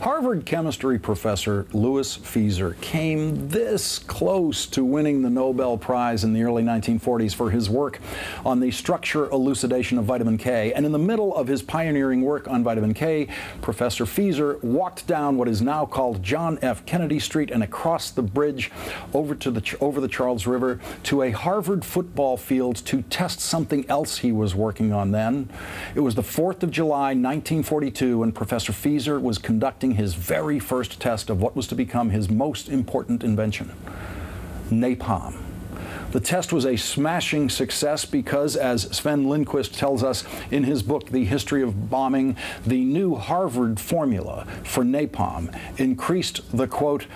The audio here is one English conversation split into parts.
Harvard chemistry professor Louis Feser came this close to winning the Nobel Prize in the early 1940s for his work on the structure elucidation of vitamin K. And in the middle of his pioneering work on vitamin K, Professor Feser walked down what is now called John F. Kennedy Street and across the bridge over the Charles River to a Harvard football field to test something else he was working on then. It was the 4th of July, 1942, and Professor Feser was conducting his very first test of what was to become his most important invention, napalm. The test was a smashing success because, as Sven Lindquist tells us in his book, The History of Bombing, the new Harvard formula for napalm increased the, quote,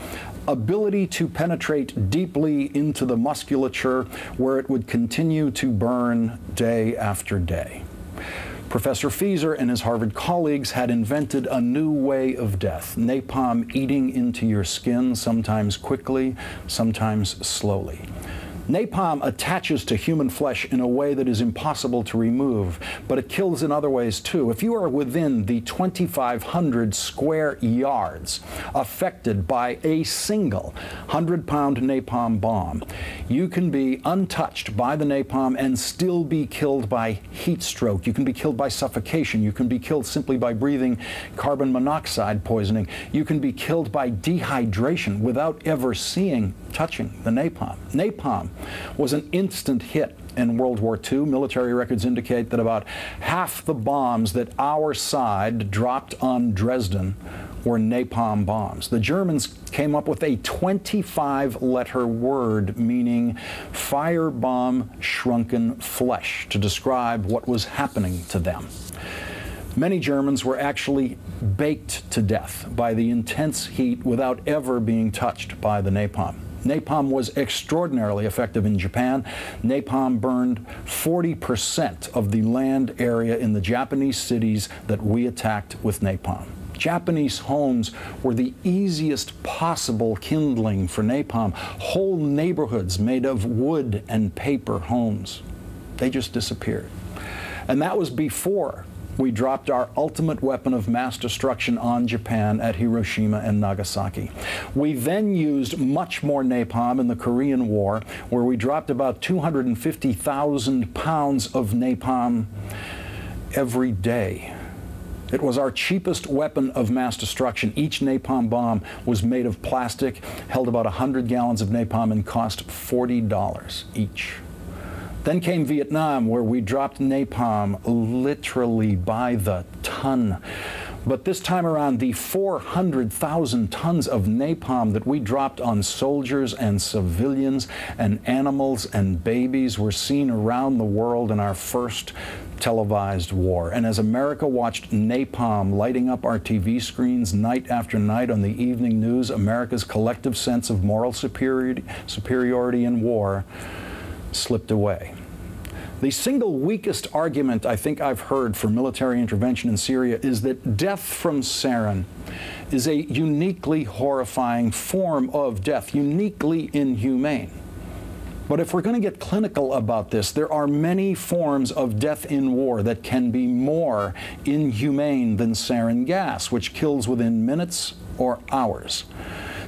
ability to penetrate deeply into the musculature where it would continue to burn day after day. Professor Feser and his Harvard colleagues had invented a new way of death, napalm eating into your skin, sometimes quickly, sometimes slowly. Napalm attaches to human flesh in a way that is impossible to remove, but it kills in other ways too. If you are within the 2,500 square yards affected by a single 100-pound napalm bomb, you can be untouched by the napalm and still be killed by heat stroke. You can be killed by suffocation. You can be killed simply by breathing carbon monoxide poisoning. You can be killed by dehydration without ever touching the napalm. Napalm was an instant hit in World War II. Military records indicate that about half the bombs that our side dropped on Dresden were napalm bombs. The Germans came up with a 25-letter word meaning firebomb shrunken flesh to describe what was happening to them. Many Germans were actually baked to death by the intense heat without ever being touched by the napalm. Napalm was extraordinarily effective in Japan. Napalm burned 40% of the land area in the Japanese cities that we attacked with napalm. Japanese homes were the easiest possible kindling for napalm. Whole neighborhoods made of wood and paper homes. They just disappeared. And that was before we dropped our ultimate weapon of mass destruction on Japan at Hiroshima and Nagasaki. We then used much more napalm in the Korean War, where we dropped about 250,000 pounds of napalm every day. It was our cheapest weapon of mass destruction. Each napalm bomb was made of plastic, held about 100 gallons of napalm, and cost $40 each. Then came Vietnam, where we dropped napalm literally by the ton. But this time around, the 400,000 tons of napalm that we dropped on soldiers and civilians and animals and babies were seen around the world in our first televised war. And as America watched napalm lighting up our TV screens night after night on the evening news, America's collective sense of moral superiority in war slipped away. The single weakest argument I think I've heard for military intervention in Syria is that death from sarin is a uniquely horrifying form of death, uniquely inhumane. But if we're going to get clinical about this, there are many forms of death in war that can be more inhumane than sarin gas, which kills within minutes or hours.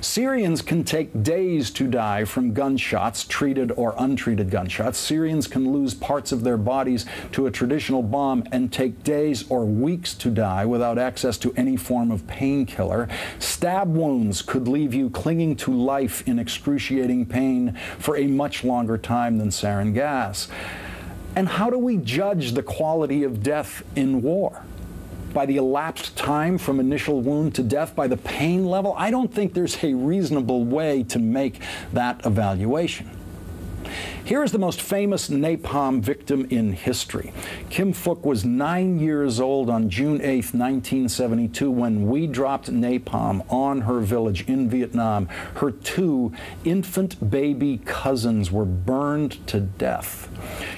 Syrians can take days to die from gunshots, treated or untreated gunshots. Syrians can lose parts of their bodies to a traditional bomb and take days or weeks to die without access to any form of painkiller. Stab wounds could leave you clinging to life in excruciating pain for a much longer time than sarin gas. And how do we judge the quality of death in war? By the elapsed time from initial wound to death, by the pain level? I don't think there's a reasonable way to make that evaluation. Here is the most famous napalm victim in history. Kim Phuc was 9 years old on June 8, 1972, when we dropped napalm on her village in Vietnam. Her 2 infant baby cousins were burned to death.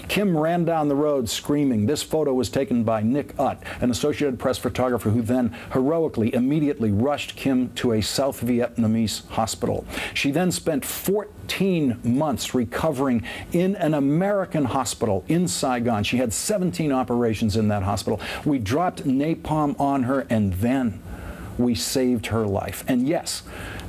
Kim ran down the road screaming. This photo was taken by Nick Utt, an Associated Press photographer who then heroically, immediately rushed Kim to a South Vietnamese hospital. She then spent 14 months recovering in an American hospital in Saigon. She had 17 operations in that hospital. We dropped napalm on her, and then we saved her life. And yes,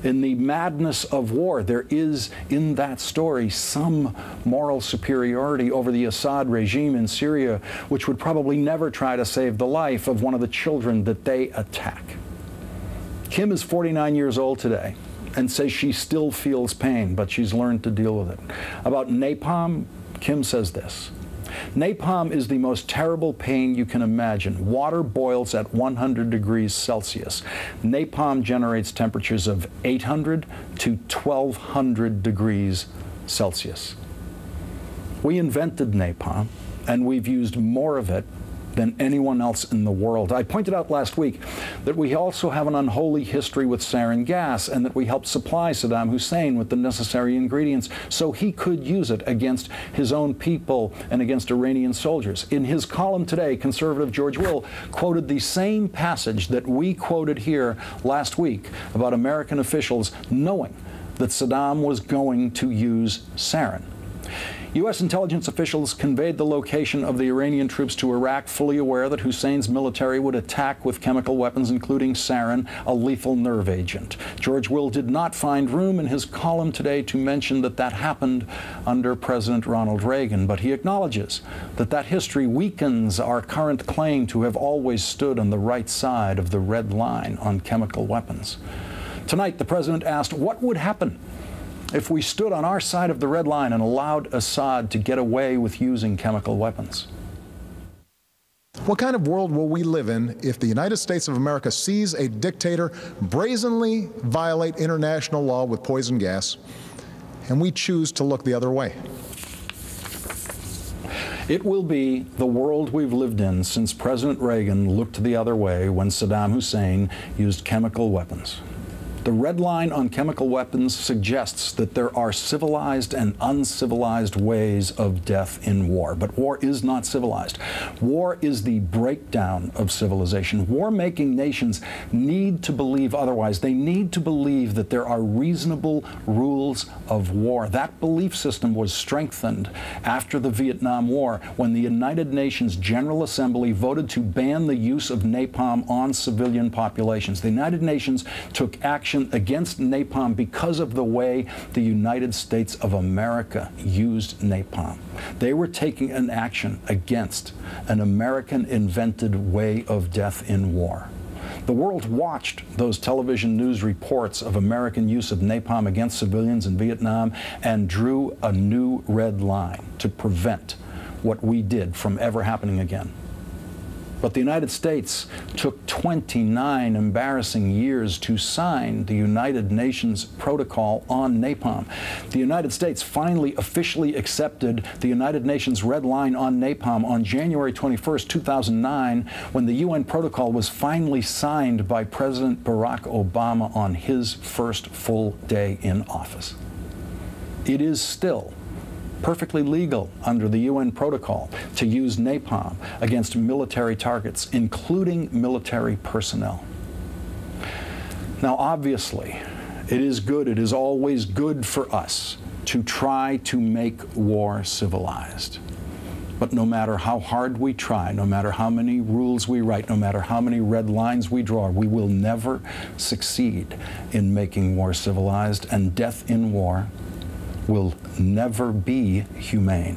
in the madness of war, there is in that story some moral superiority over the Assad regime in Syria, which would probably never try to save the life of one of the children that they attack. Kim is 49 years old today and says she still feels pain, but she's learned to deal with it. About napalm, Kim says this: napalm is the most terrible pain you can imagine. Water boils at 100 degrees Celsius. Napalm generates temperatures of 800 to 1200 degrees Celsius. We invented napalm, and we've used more of it than anyone else in the world. I pointed out last week that we also have an unholy history with sarin gas, and that we helped supply Saddam Hussein with the necessary ingredients so he could use it against his own people and against Iranian soldiers. In his column today, conservative George Will quoted the same passage that we quoted here last week about American officials knowing that Saddam was going to use sarin. U.S. intelligence officials conveyed the location of the Iranian troops to Iraq, fully aware that Hussein's military would attack with chemical weapons, including sarin, a lethal nerve agent. George Will did not find room in his column today to mention that that happened under President Ronald Reagan, but he acknowledges that that history weakens our current claim to have always stood on the right side of the red line on chemical weapons. Tonight, the president asked what would happen if we stood on our side of the red line and allowed Assad to get away with using chemical weapons. What kind of world will we live in if the United States of America sees a dictator brazenly violate international law with poison gas, and we choose to look the other way? It will be the world we've lived in since President Reagan looked the other way when Saddam Hussein used chemical weapons. The red line on chemical weapons suggests that there are civilized and uncivilized ways of death in war. But war is not civilized. War is the breakdown of civilization. War-making nations need to believe otherwise. They need to believe that there are reasonable rules of war. That belief system was strengthened after the Vietnam War, when the United Nations General Assembly voted to ban the use of napalm on civilian populations. The United Nations took action against napalm because of the way the United States of America used napalm. They were taking an action against an American-invented way of death in war. The world watched those television news reports of American use of napalm against civilians in Vietnam and drew a new red line to prevent what we did from ever happening again. But the United States took 29 embarrassing years to sign the United Nations Protocol on napalm. The United States finally officially accepted the United Nations Red Line on napalm on January 21st, 2009, when the UN protocol was finally signed by President Barack Obama on his first full day in office. It is still perfectly legal under the UN protocol to use napalm against military targets, including military personnel. Now, obviously, it is always good for us to try to make war civilized. But no matter how hard we try, no matter how many rules we write, no matter how many red lines we draw, we will never succeed in making war civilized, and death in war will never be humane.